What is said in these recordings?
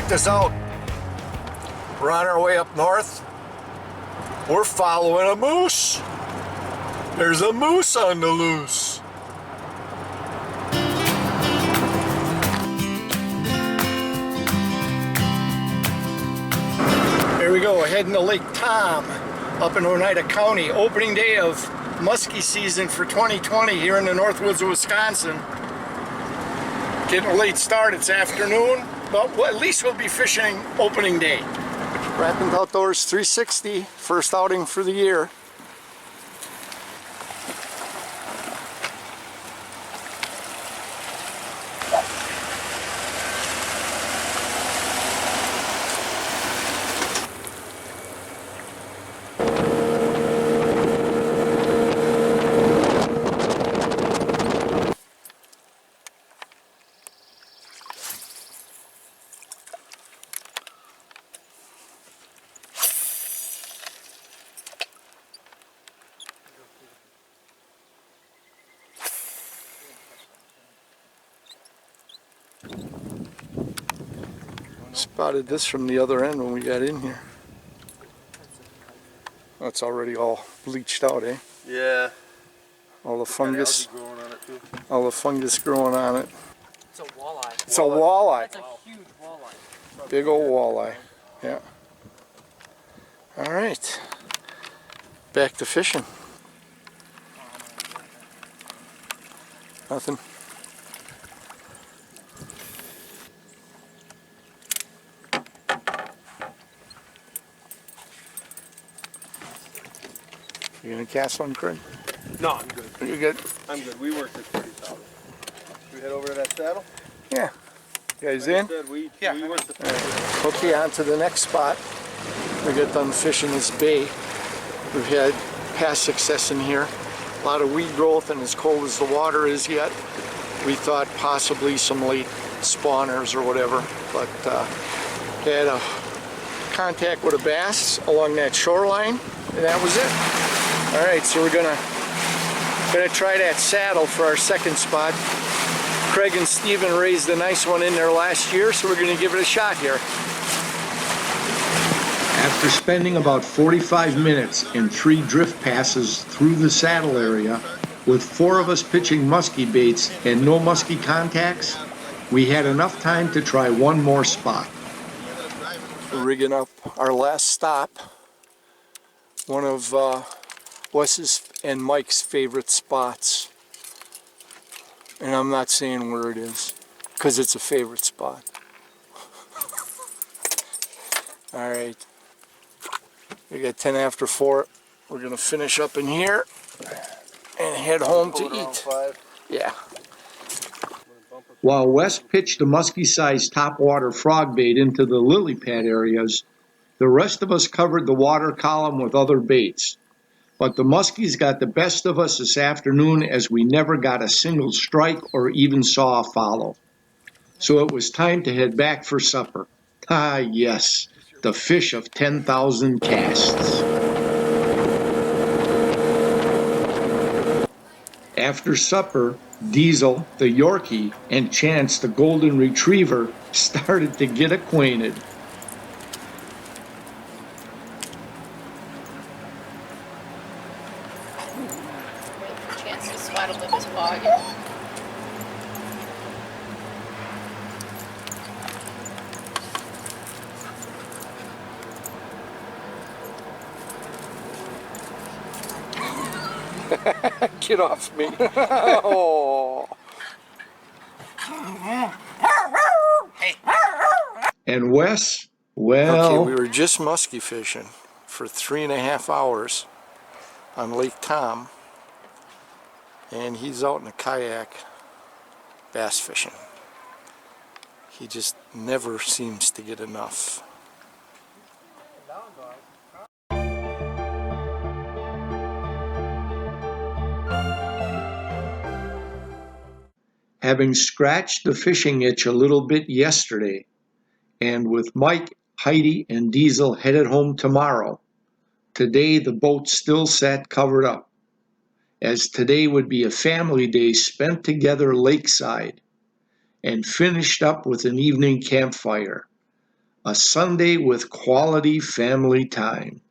Check this out. We're on our way up north. We're following a moose. There's a moose on the loose. Here we go, heading to Lake Tom up in Oneida County. Opening day of muskie season for 2020 here in the Northwoods of Wisconsin. Getting a late start, it's afternoon, but at least we'll be fishing opening day. Rapid Outdoors 360, first outing for the year. Spotted this from the other end when we got in here. Oh, it's already all bleached out, eh? Yeah. All the fungus. Growing on it too. All the fungus growing on it. It's a walleye. It's a walleye. That's a huge walleye. Big old walleye. Yeah. All right. Back to fishing. Nothing. You gonna cast one, Craig? No, I'm good. Are you good? I'm good. We worked it pretty solid. Should we head over to that saddle? Yeah. You guys in? We worked the Right. Okay, on to the next spot. We got done fishing this bay. We've had past success in here. A lot of weed growth, and as cold as the water is yet, we thought possibly some late spawners or whatever. But had a contact with a bass along that shoreline, and that was it. All right, so we're gonna try that saddle for our second spot. Craig and Steven raised a nice one in there last year, so we're gonna give it a shot here. After spending about 45 minutes in 3 drift passes through the saddle area, with 4 of us pitching musky baits and no musky contacts, we had enough time to try one more spot. Rigging up our last stop. One of Wes's and Mike's favorite spots. And I'm not saying where it is, because it's a favorite spot. All right. We got 10 after 4. We're gonna finish up in here and head home to eat. Yeah. While Wes pitched a musky-sized topwater frog bait into the lily pad areas, the rest of us covered the water column with other baits. But the muskies got the best of us this afternoon, as we never got a single strike or even saw a follow. So it was time to head back for supper. Ah, yes, the fish of 10,000 casts. After supper, Diesel, the Yorkie, and Chance, the golden retriever, started to get acquainted. Chance to swaddle with his paw again. Get off me. Oh. And Wes, well... Okay, we were just musky fishing for 3.5 hours on Lake Tom, and he's out in a kayak bass fishing. He just never seems to get enough. Having scratched the fishing itch a little bit yesterday, and with Mike, Heidi, and Diesel headed home tomorrow, today the boat still sat covered up, as today would be a family day spent together lakeside, and finished up with an evening campfire. A Sunday with quality family time.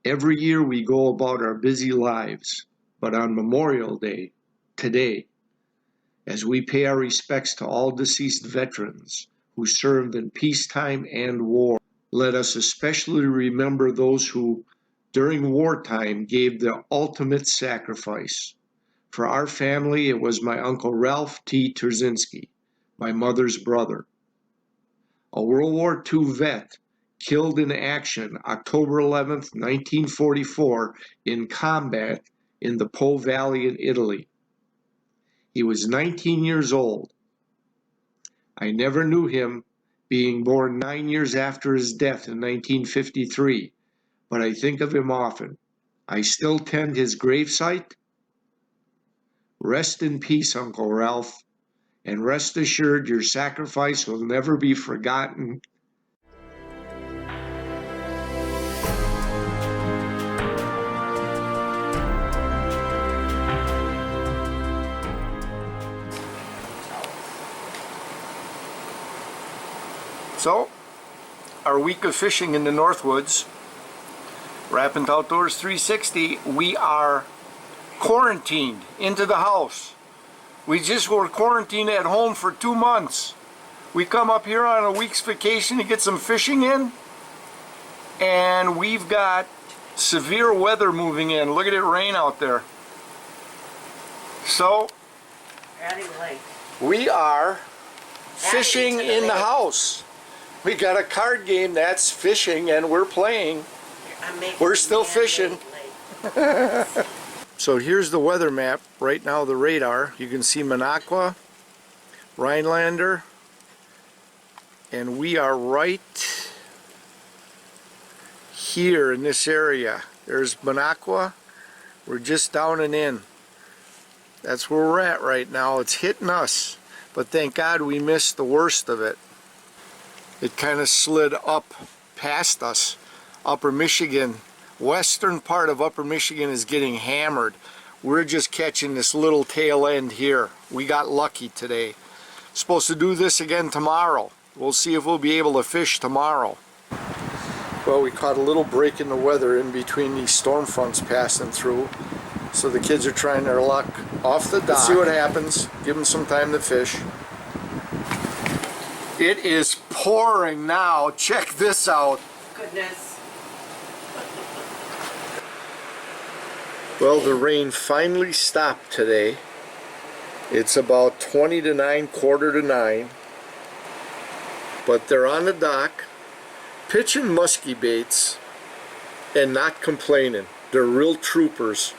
Every year we go about our busy lives, but on Memorial Day, today, as we pay our respects to all deceased veterans who served in peacetime and war, let us especially remember those who, during wartime, gave the ultimate sacrifice. For our family, it was my Uncle Ralph T. Terzinski, my mother's brother, a World War II vet, killed in action October 11th, 1944, in combat in the Po Valley in Italy. He was 19 years old. I never knew him, being born 9 years after his death in 1953, but I think of him often. I still tend his gravesite. Rest in peace, Uncle Ralph, and rest assured your sacrifice will never be forgotten. So, our week of fishing in the Northwoods, Rapid Outdoors 360, we are quarantined into the house. We just were quarantined at home for 2 months. We come up here on a week's vacation to get some fishing in, and we've got severe weather moving in. Look at it rain out there. So, we are fishing in the house. We got a card game that's fishing and we're playing. We're still fishing. So here's the weather map. Right now the radar. You can see Minocqua, Rhinelander, and we are right here in this area. There's Minocqua. We're just down and in. That's where we're at right now. It's hitting us, but thank God we missed the worst of it. It kind of slid up past us. Upper Michigan, western part of Upper Michigan is getting hammered. We're just catching this little tail end here. We got lucky today. Supposed to do this again tomorrow. We'll see if we'll be able to fish tomorrow. Well, we caught a little break in the weather in between these storm fronts passing through. So the kids are trying their luck off the dock. Let's see what happens. Give them some time to fish. It is pouring now. Check this out. Goodness. Well, the rain finally stopped today. It's about 20 to 9, quarter to 9. But they're on the dock, pitching musky baits and not complaining. They're real troopers.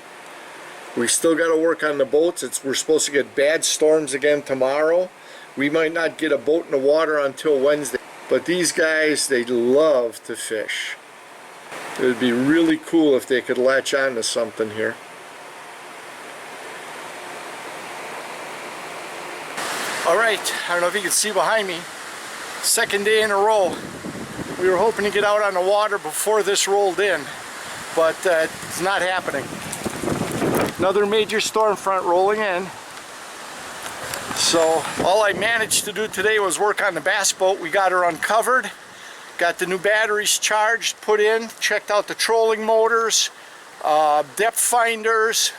We still got to work on the boats. We're supposed to get bad storms again tomorrow. We might not get a boat in the water until Wednesday. But these guys, they love to fish. It would be really cool if they could latch on to something here. Alright, I don't know if you can see behind me. Second day in a row. We were hoping to get out on the water before this rolled in, but it's not happening. Another major storm front rolling in. So all I managed to do today was work on the bass boat. We got her uncovered, got the new batteries charged, put in, checked out the trolling motors, depth finders,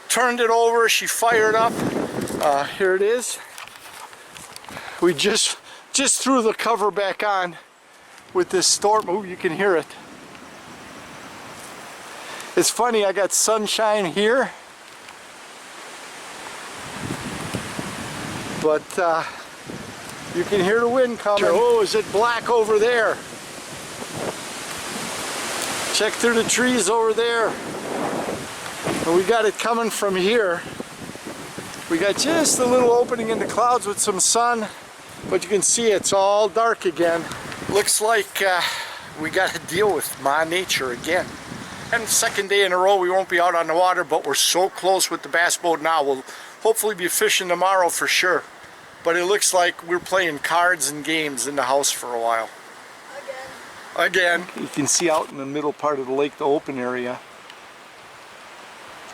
turned it over, she fired up. Here it is. We just threw the cover back on with this storm. Oh, you can hear it. It's funny, I got sunshine here, but you can hear the wind coming. Oh, is it black over there? Check through the trees over there. And we got it coming from here. We got just a little opening in the clouds with some sun. But you can see it's all dark again. Looks like we got to deal with Ma Nature again. And second day in a row we won't be out on the water, but we're so close with the bass boat now. We'll hopefully be fishing tomorrow for sure. But it looks like we're playing cards and games in the house for a while. Again. You can see out in the middle part of the lake, the open area.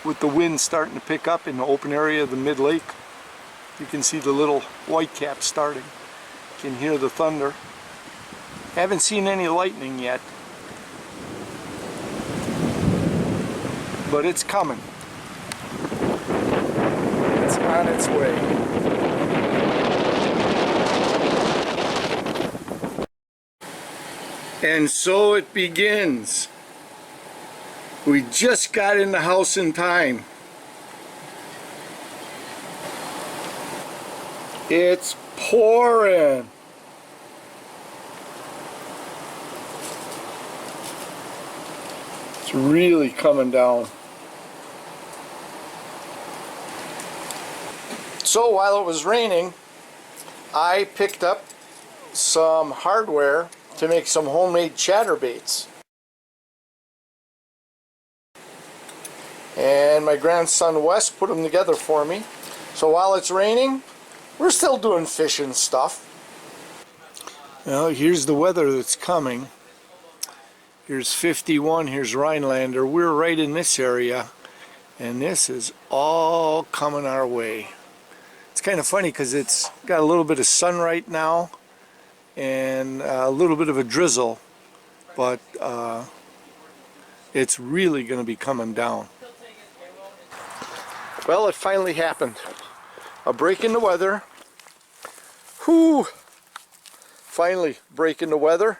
With the wind starting to pick up in the open area of the mid-lake. You can see the little whitecap starting. You can hear the thunder. Haven't seen any lightning yet. But it's coming. It's on its way. And so it begins. We just got in the house in time. It's pouring. It's really coming down. So while it was raining, I picked up some hardware to make some homemade chatterbaits. And my grandson Wes put them together for me. So while it's raining, we're still doing fishing stuff. Well, here's the weather that's coming. Here's 51, here's Rhinelander. We're right in this area, and this is all coming our way. It's kind of funny because it's got a little bit of sun right now and a little bit of a drizzle, but it's really going to be coming down. Well, it finally happened. A break in the weather. Whoo! Finally, break in the weather.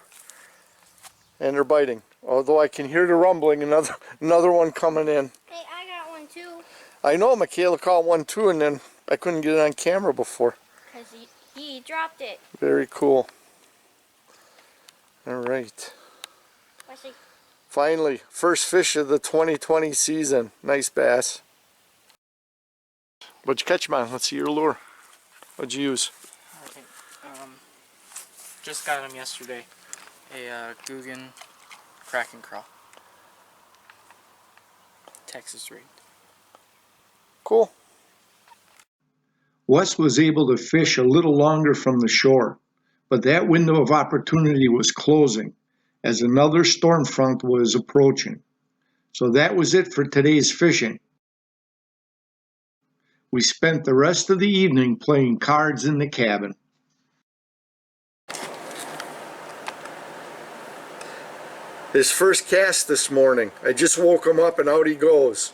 And they're biting. Although I can hear the rumbling, another one coming in. Hey, I got one too. I know, Mikayla caught one too, and then I couldn't get it on camera before. Because he dropped it. Very cool. Alright. Finally, first fish of the 2020 season. Nice bass. What'd you catch, man? Let's see your lure. What'd you use? I think, just got him yesterday. A Guggen Kraken Craw. Texas rigged. Cool. Wes was able to fish a little longer from the shore, but that window of opportunity was closing as another storm front was approaching. So that was it for today's fishing. We spent the rest of the evening playing cards in the cabin. His first cast this morning. I just woke him up and out he goes.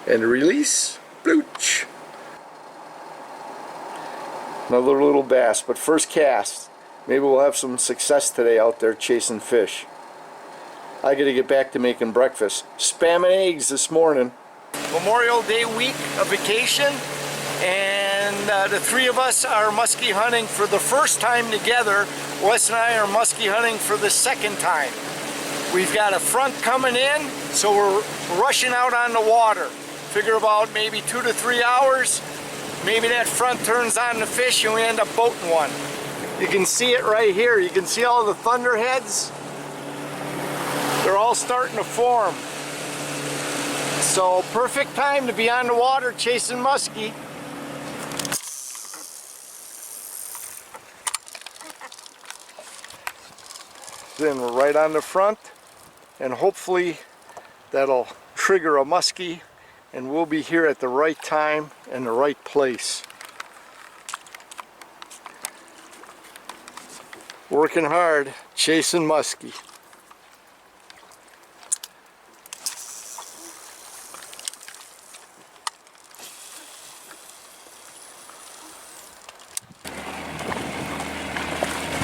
And release. Blooch. Another little bass, but first cast. Maybe we'll have some success today out there chasing fish. I gotta get back to making breakfast. Spam and eggs this morning. Memorial Day week of vacation, and the three of us are musky hunting for the first time together. Wes and I are musky hunting for the second time. We've got a front coming in, so we're rushing out on the water. Figure about maybe 2 to 3 hours. Maybe that front turns on the fish and we end up boating one. You can see it right here. You can see all the thunderheads. They're all starting to form. So perfect time to be on the water chasing muskie. Then we're right on the front, and hopefully that'll trigger a muskie, and we'll be here at the right time and the right place. Working hard, chasing muskie.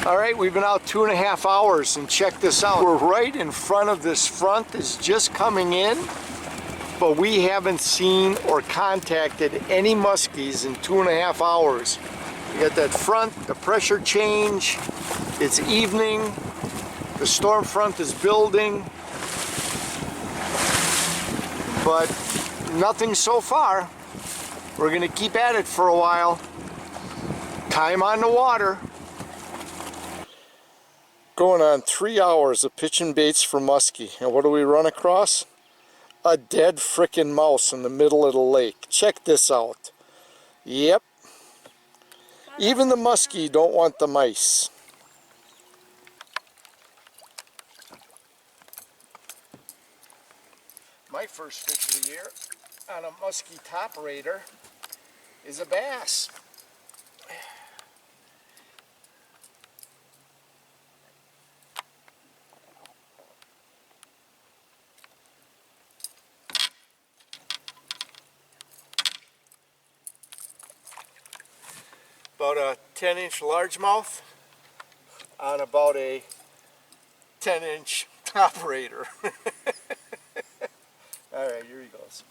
Alright, we've been out 2.5 hours, and check this out. We're right in front of this front that's just coming in, but we haven't seen or contacted any muskies in 2.5 hours. You got that front, the pressure change, it's evening, the storm front is building, but nothing so far. We're gonna keep at it for a while. Time on the water. Going on 3 hours of pitching baits for muskie. And what do we run across? A dead frickin' mouse in the middle of the lake. Check this out. Yep. Even the muskie don't want the mice. My first fish of the year on a musky top raider is a bass. About a 10-inch largemouth on about a 10-inch top raider. Alright, here he goes.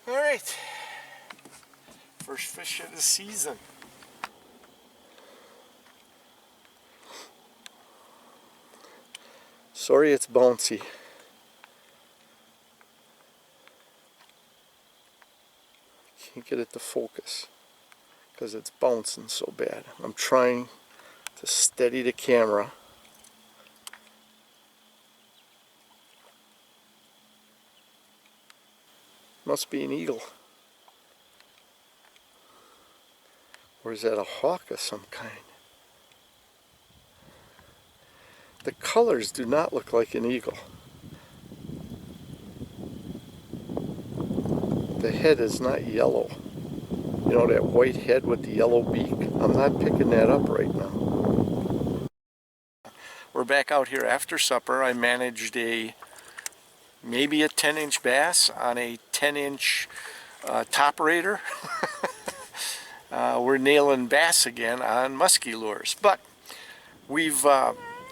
Alright, first fish of the season. Sorry it's bouncy. Can't get it to focus because it's bouncing so bad. I'm trying to steady the camera. Must be an eagle. Or is that a hawk of some kind? The colors do not look like an eagle. The head is not yellow. You know, that white head with the yellow beak? I'm not picking that up right now. We're back out here after supper. I managed maybe a 10-inch bass on a 10-inch top raider. We're nailing bass again on musky lures. But we've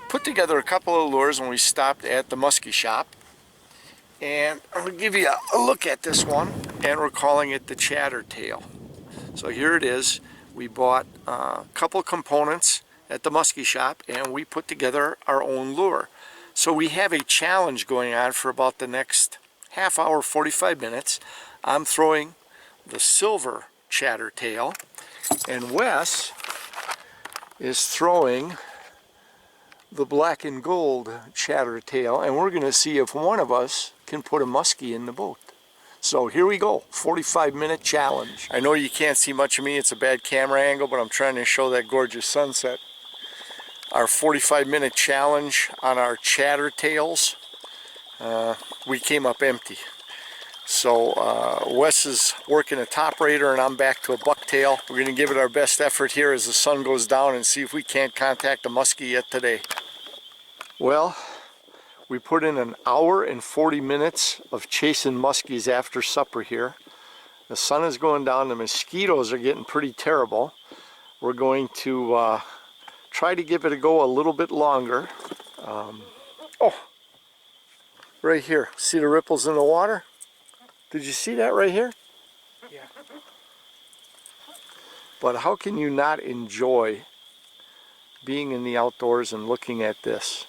put together a couple of lures when we stopped at the musky shop. And I'm going to give you a look at this one, and we're calling it the Chattertail. So here it is. We bought a couple components at the musky shop, and we put together our own lure. So we have a challenge going on for about the next half hour, 45 minutes. I'm throwing the silver Chattertail, and Wes is throwing the black and gold Chattertail, and we're going to see if one of us can put a muskie in the boat. So here we go, 45-minute challenge. I know you can't see much of me, it's a bad camera angle, but I'm trying to show that gorgeous sunset. Our 45-minute challenge on our Chattertails, we came up empty. So Wes is working a top raider and I'm back to a bucktail. We're going to give it our best effort here as the sun goes down and see if we can't contact a muskie yet today. Well, we put in an hour and 40 minutes of chasing muskies after supper here. The sun is going down, the mosquitoes are getting pretty terrible. We're going to try to give it a go a little bit longer. Oh, right here, see the ripples in the water? Did you see that right here? Yeah. But how can you not enjoy being in the outdoors and looking at this?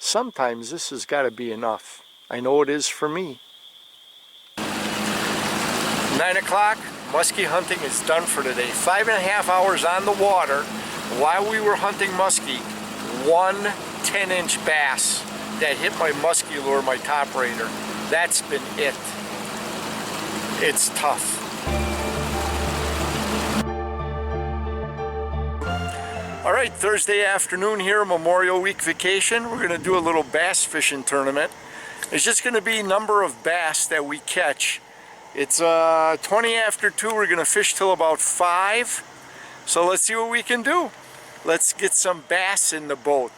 Sometimes this has got to be enough. I know it is for me. 9 o'clock, muskie hunting is done for today. 5.5 hours on the water while we were hunting muskie. One 10-inch bass that hit my muskie lure, my top raider. That's been it. It's tough. All right, Thursday afternoon here, Memorial Week vacation. We're going to do a little bass fishing tournament. It's just going to be number of bass that we catch. It's 20 after 2. We're going to fish till about 5. So let's see what we can do. Let's get some bass in the boat.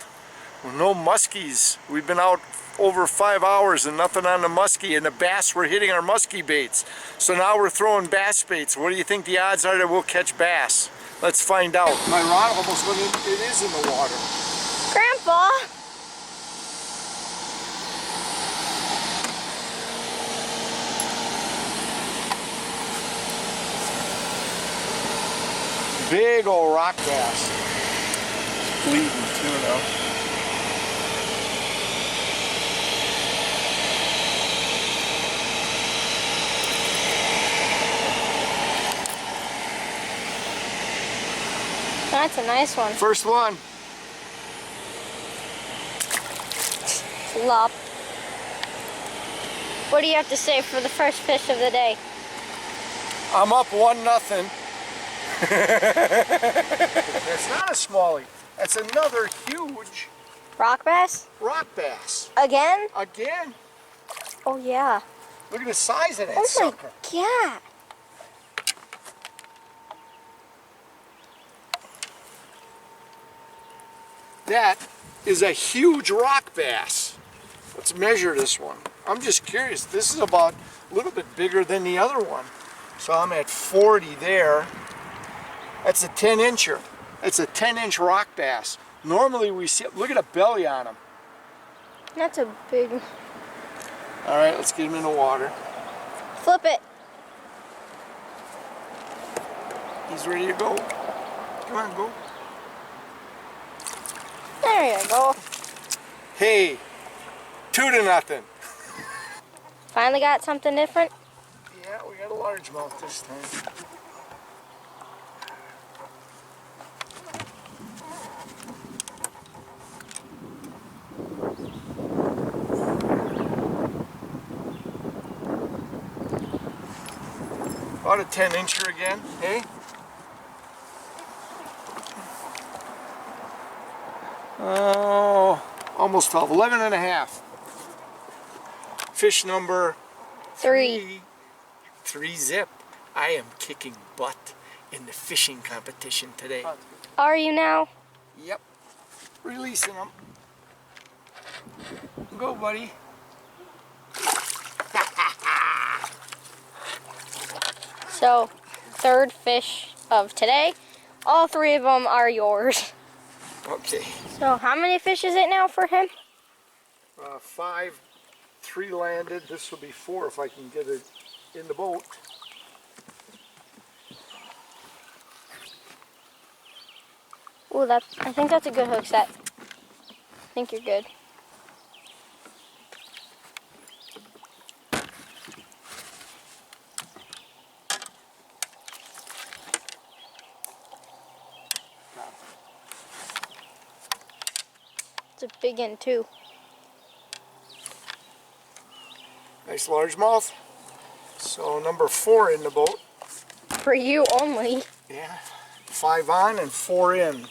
No muskies. We've been out over 5 hours and nothing on the muskie, and the bass were hitting our muskie baits. So now we're throwing bass baits. What do you think the odds are that we'll catch bass? Let's find out. My rod almost went in, it is in the water. Grandpa! Big old rock bass. It's bleeding too now. That's a nice one. First one. Flop. What do you have to say for the first fish of the day? I'm up 1-0. That's not a smallie. That's another huge Rock bass? rock bass. Again? Again. Oh yeah. Look at the size of that Oh sucker. my god. That is a huge rock bass. Let's measure this one. I'm just curious. This is about a little bit bigger than the other one. So I'm at 40 there. That's a 10-incher. It's a 10-inch rock bass. Normally we see, look at the belly on him. That's a big... All right, let's get him in the water. Flip it. He's ready to go. Come on, go. There you go. Hey, 2-0. Finally got something different. Yeah, we got a largemouth this time. About a 10-incher again, hey? Oh, almost 12, 11 and a half. Fish number 3. 3 zip. I am kicking butt in the fishing competition today. Are you now? Yep. Releasing them. Go, buddy. So, third fish of today. All 3 of them are yours. Okay. So, how many fish is it now for him? 5, 3 landed. This will be 4 if I can get it in the boat. Ooh, I think that's a good hook set. I think you're good. It's a big one too. Nice largemouth. So number 4 in the boat. For you only. Yeah. 5 on and 4 in.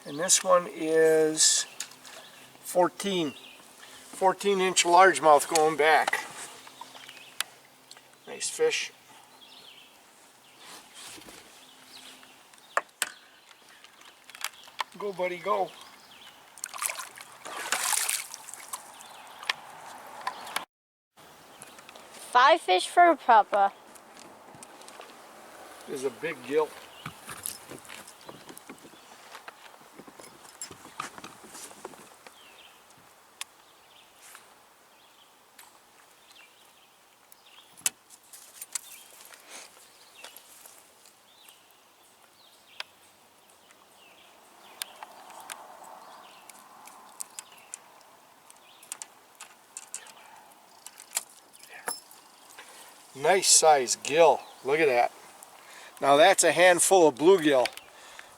And this one is 14. 14-inch largemouth going back. Nice fish. Go, buddy, go. Five fish for Papa. There's a big gill. Nice size gill. Look at that. Now that's a handful of bluegill,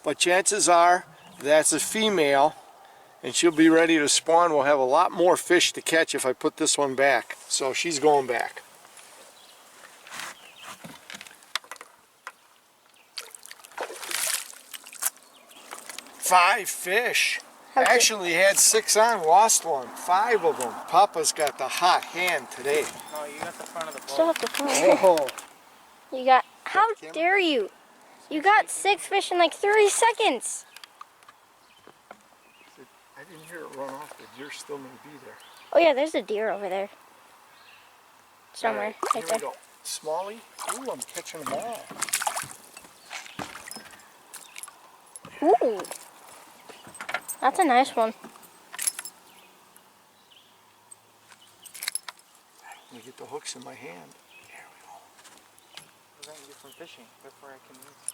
but chances are that's a female and she'll be ready to spawn. We'll have a lot more fish to catch if I put this one back. So she's going back. Five fish. Okay. Actually had 6 on, lost one. 5 of them. Papa's got the hot hand today. No, you got the front of the boat. Still have to phone. Oh. You got, how dare you? You got 6 fish in like 30 seconds. I didn't hear it run off. The deer still may be there. Oh yeah, there's a deer over there. Somewhere, All right here there. we go. Smallie. Ooh, I'm catching them all. Ooh. That's a nice one. Let me get the hooks in my hand. There we go. Prevent you from fishing before I can move.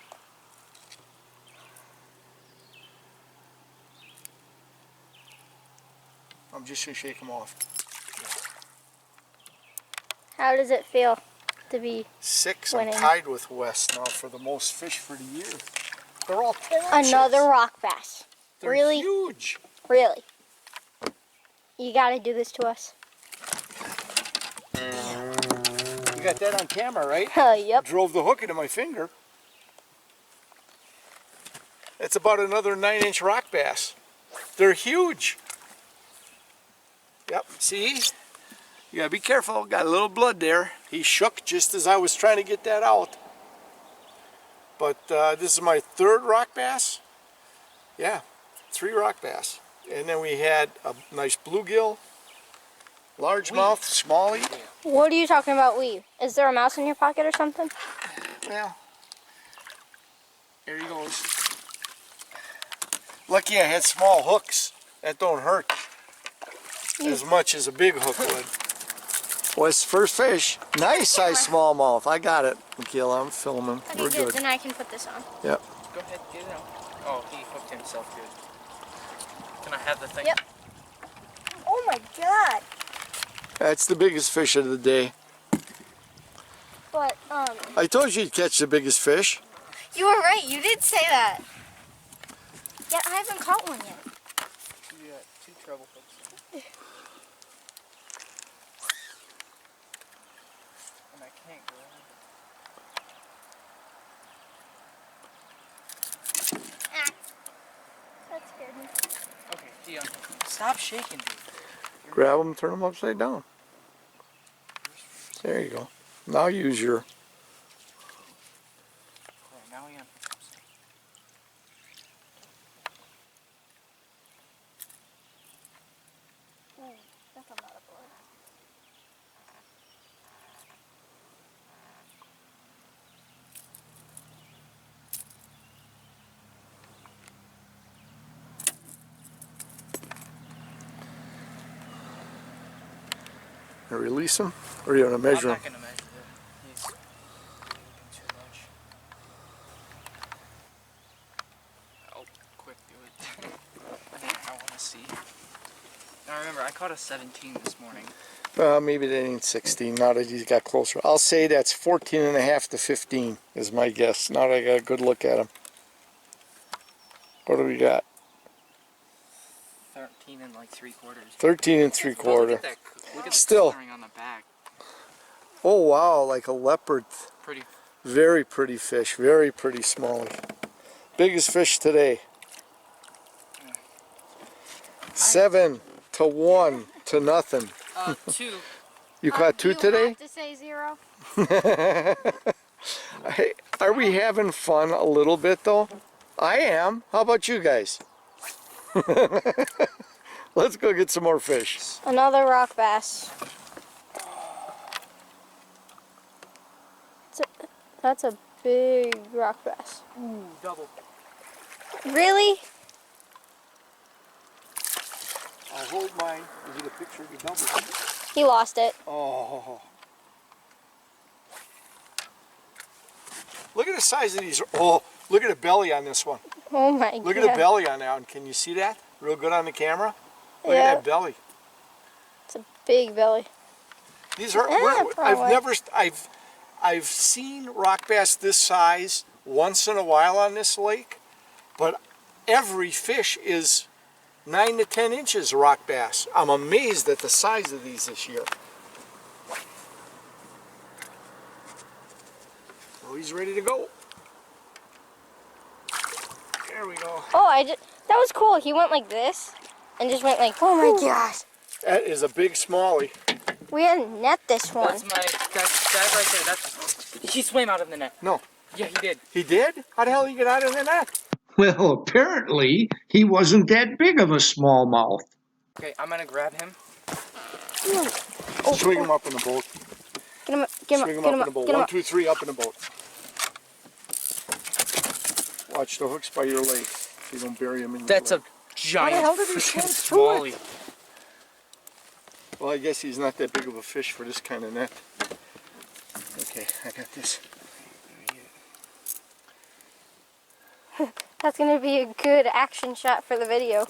I'm just gonna shake them off. How does it feel to be 6. winning? I'm tied with Wes now for the most fish for the year. They're all 10 inches. Another rock bass. They're Really? huge. Really? You gotta do this to us. You got that on camera, right? Yep. Drove the hook into my finger. It's about another 9-inch rock bass. They're huge. Yep, see? You gotta be careful, got a little blood there. He shook just as I was trying to get that out. But this is my 3rd rock bass. Yeah, 3 rock bass. And then we had a nice bluegill, largemouth, smallie. What are you talking about, weave? Is there a mouse in your pocket or something? Well, here he goes. Lucky I had small hooks. That don't hurt as much as a big hook would. Wes, first fish. Nice size smallmouth. I got it, Mikayla. I'm filming. Okay, We're good. Then I can put this on. Yep. Go ahead, get it out. Oh, he hooked himself good. Can I have the thing? Yep. Oh my god. That's the biggest fish of the day. But, I told you you'd catch the biggest fish. you were right. You did say that. Yet I haven't caught one yet. You got 2 treble hooks. And I can't grab it. That scared me. Okay, Dion. Stop shaking, dude. Grab them, turn them upside down. There you go. Now use your... Alright, now we got. That's a lot of blood. Release him? Or are you going to measure I'm him? not gonna measure it. He's looking too much. Oh, quick, do it. I want to see. Now remember, I caught a 17 this morning. Maybe that ain't 16, now that he's got closer. I'll say that's 14 and a half to 15 is my guess, now that I got a good look at him. What do we got? 13 and like 3/4. 13 and 3/4. Look at that. Look at the Still. coloring on the back. Oh wow, like a leopard. Pretty. Very pretty fish, very pretty smallie. Biggest fish today. 7 to 1 to nothing. 2. You caught 2 today? To say 0. Hey, are we having fun a little bit though? I am. How about you guys? Let's go get some more fish. Another rock bass. That's a big rock bass. Ooh, double. Really? I'll hold mine and get a picture of the double. He lost it. Oh. Look at the size of these. Oh, look at the belly on this one. Oh my god. Look at the belly on that one. Can you see that? Real good on the camera? Look Yeah. at that belly. It's a big belly. These are. Yeah, probably. I've seen rock bass this size once in a while on this lake, but every fish is 9 to 10 inches rock bass. I'm amazed at the size of these this year. Oh, he's ready to go. There we go. Oh, that was cool. He went like this and just went like, oh my gosh. That is a big smallie. We didn't net this one. That's that right there. He swam out of the net. No. Yeah, he did. He did? How the hell did he get out of the net? Well, apparently he wasn't that big of a smallmouth. Okay, I'm gonna grab him. Oh, Swing him up in the boat. Get him up, get him Swing up, him get him up in the up, boat. get him 1, up. 2, 3, up in the boat. Watch the hooks by your leg. So you don't bury him in your That's leg. a giant hell did he freaking swim through it? smallie. Well, I guess he's not that big of a fish for this kind of net. Okay, I got this. That's gonna be a good action shot for the video.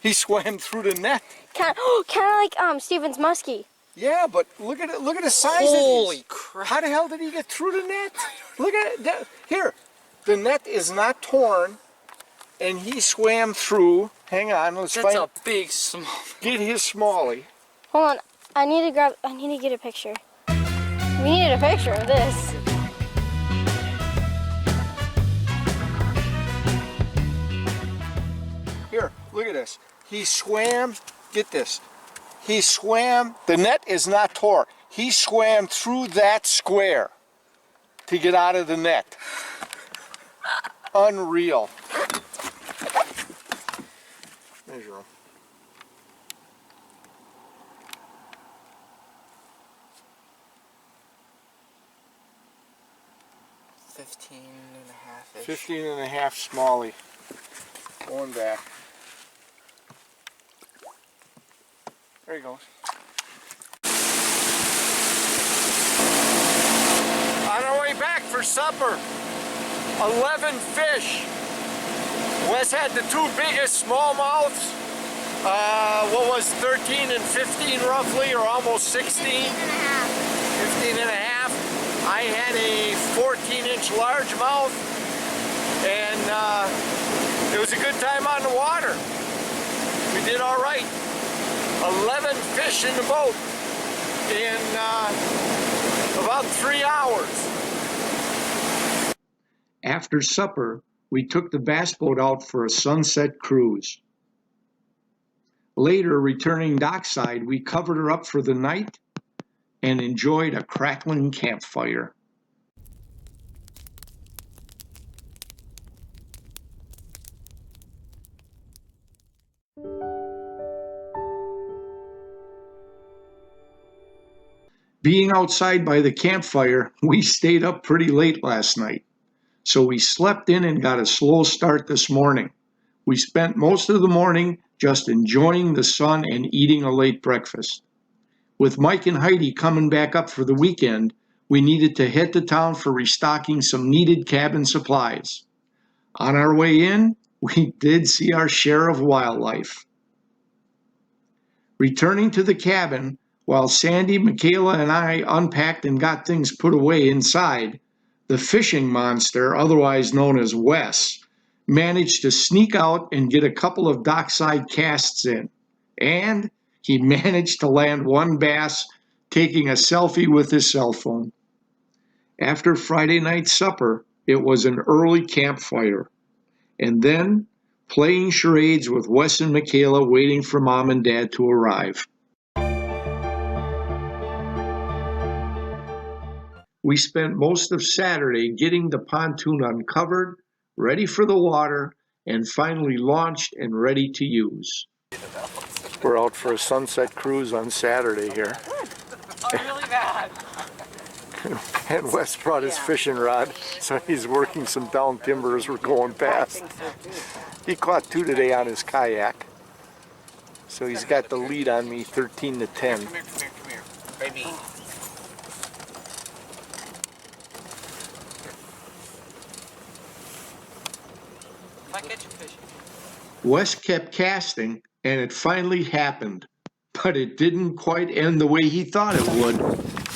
He swam through the net. Kind of like Steven's Musky. Yeah, but look at it. Look at the size Holy of these. crap. How the hell did he get through the net? Look at it. Here, The net is not torn, and he swam through. Hang on, let's That's find. a big small. Get his smallie. Hold on. I need to get a picture. We needed a picture of this. Here, look at this. He swam, get this. He swam, the net is not tore. He swam through that square to get out of the net. Unreal. Measure him. 15 and a half-ish. 15 and a half smallie. Going back. There he goes. On our way back for supper, 11 fish. Wes had the two biggest smallmouths. What was 13 and 15 roughly, or almost 16? 15 and a half. I had a 14-inch largemouth, and it was a good time on the water. We did all right. 11 fish in the boat in about 3 hours. After supper, we took the bass boat out for a sunset cruise. Later, returning dockside, we covered her up for the night and enjoyed a crackling campfire. Being outside by the campfire, we stayed up pretty late last night, so we slept in and got a slow start this morning. We spent most of the morning just enjoying the sun and eating a late breakfast. With Mike and Heidi coming back up for the weekend, we needed to head to town for restocking some needed cabin supplies. On our way in, we did see our share of wildlife. Returning to the cabin, while Sandy, Mikayla, and I unpacked and got things put away inside, the fishing monster, otherwise known as Wes, managed to sneak out and get a couple of dockside casts in. And he managed to land one bass, taking a selfie with his cell phone. After Friday night supper, it was an early campfire. And then playing charades with Wes and Mikayla, waiting for Mom and Dad to arrive. We spent most of Saturday getting the pontoon uncovered, ready for the water, and finally launched and ready to use. We're out for a sunset cruise on Saturday here. Oh, really bad. And Wes brought his fishing rod, so he's working some down timber as we're going past. He caught 2 today on his kayak. So he's got the lead on me, 13 to 10. Come here, baby. If I catch a fish. Wes kept casting, and it finally happened. But it didn't quite end the way he thought it would.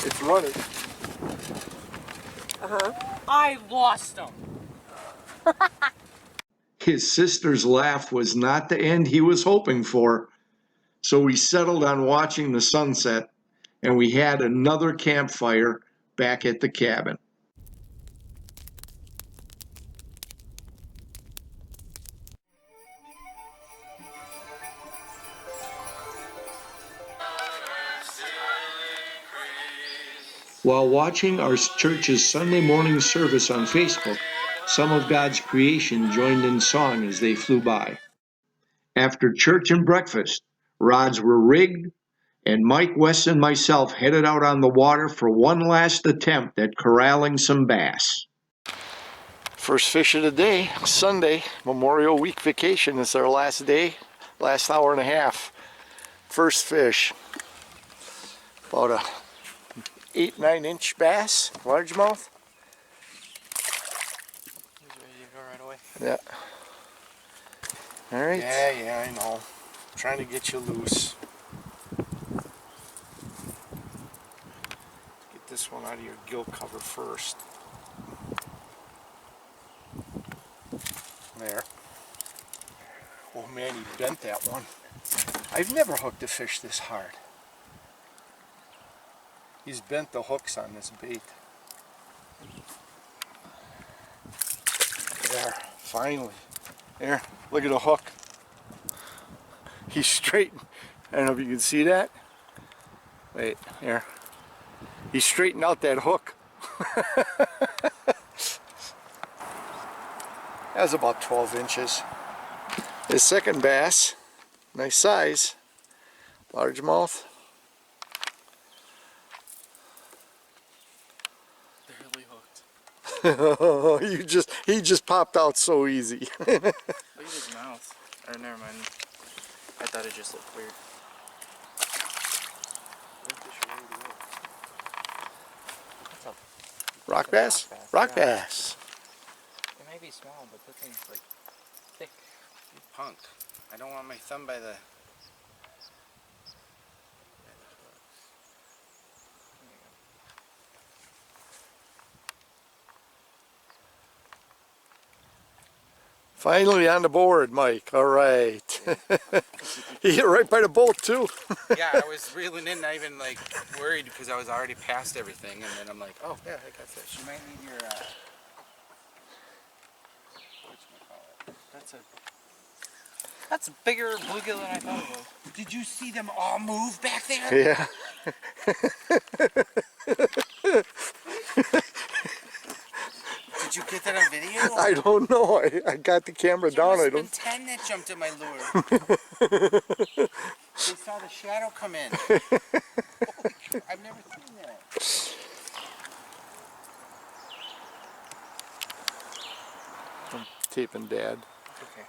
It's running. I lost him. His sister's laugh was not the end he was hoping for. So we settled on watching the sunset, and we had another campfire back at the cabin. While watching our church's Sunday morning service on Facebook, some of God's creation joined in song as they flew by. After church and breakfast, rods were rigged, and Mike, Wes, and myself headed out on the water for one last attempt at corralling some bass. First fish of the day, Sunday, Memorial Week vacation. It's our last day, last hour and a half. First fish, about a 8-9 inch bass, largemouth. He's ready to go right away. Yeah. All right. Yeah, I know. Trying to get you loose. Get this one out of your gill cover first. there. Oh man, he bent that one. I've never hooked a fish this hard. He's bent the hooks on this bait. There, finally. There, look at the hook. He's straightened. I don't know if you can see that. Wait, here. He straightened out that hook. That was about 12 inches. His second bass, nice size, largemouth. Barely hooked. He just popped out so easy. Look at his mouth. Or never mind. I thought it just looked weird. Rock bass? Rock bass. It may be small, but this thing's like thick. You punk. I don't want my thumb by the... Finally on the board, Mike. All right. He hit right by the boat too. Yeah, I was reeling in, not even like worried because I was already past everything, and then I'm like, oh yeah, I got fish. You might need your that's a bigger bluegill than I thought it was. Did you see them all move back there? Yeah. Did you get that on video? I don't know. I got the camera down. I don't. 10 that jumped in my lure. They saw the shadow come in. Holy crap, I've never seen that. I'm taping Dad. Okay.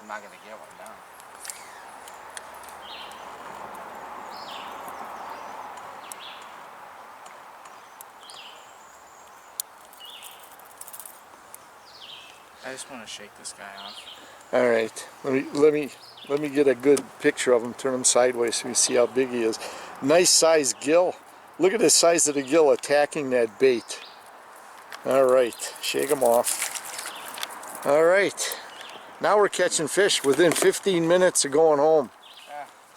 I'm not gonna get one now. I just want to shake this guy off. All right. Let me get a good picture of him. Turn him sideways so you see how big he is. Nice size gill. Look at the size of the gill attacking that bait. All right. Shake him off. All right. Now we're catching fish within 15 minutes of going home.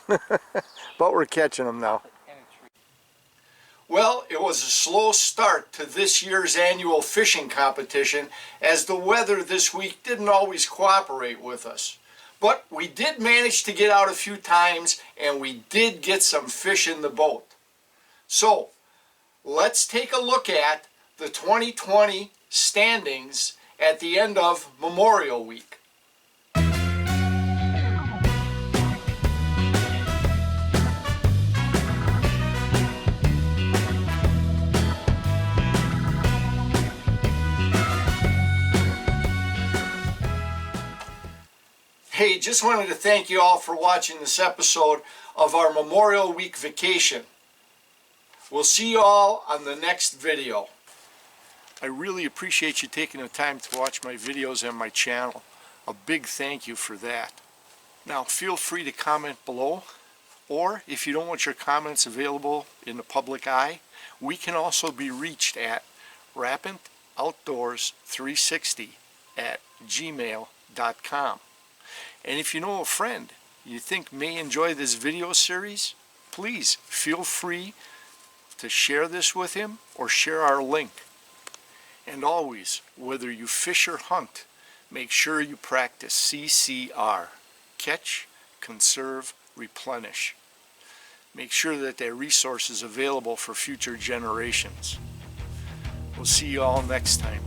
But we're catching them now. Well, it was a slow start to this year's annual fishing competition as the weather this week didn't always cooperate with us. But we did manage to get out a few times and we did get some fish in the boat. So, let's take a look at the 2020 standings at the end of Memorial Week. Hey, just wanted to thank you all for watching this episode of our Memorial Week vacation. We'll see you all on the next video. I really appreciate you taking the time to watch my videos and my channel. A big thank you for that. Now feel free to comment below, or if you don't want your comments available in the public eye, we can also be reached at rapintoutdoors360@gmail.com. And if you know a friend you think may enjoy this video series, please feel free to share this with him or share our link. And always, whether you fish or hunt, make sure you practice CCR. Catch, conserve, replenish. Make sure that that resource is available for future generations. We'll see you all next time.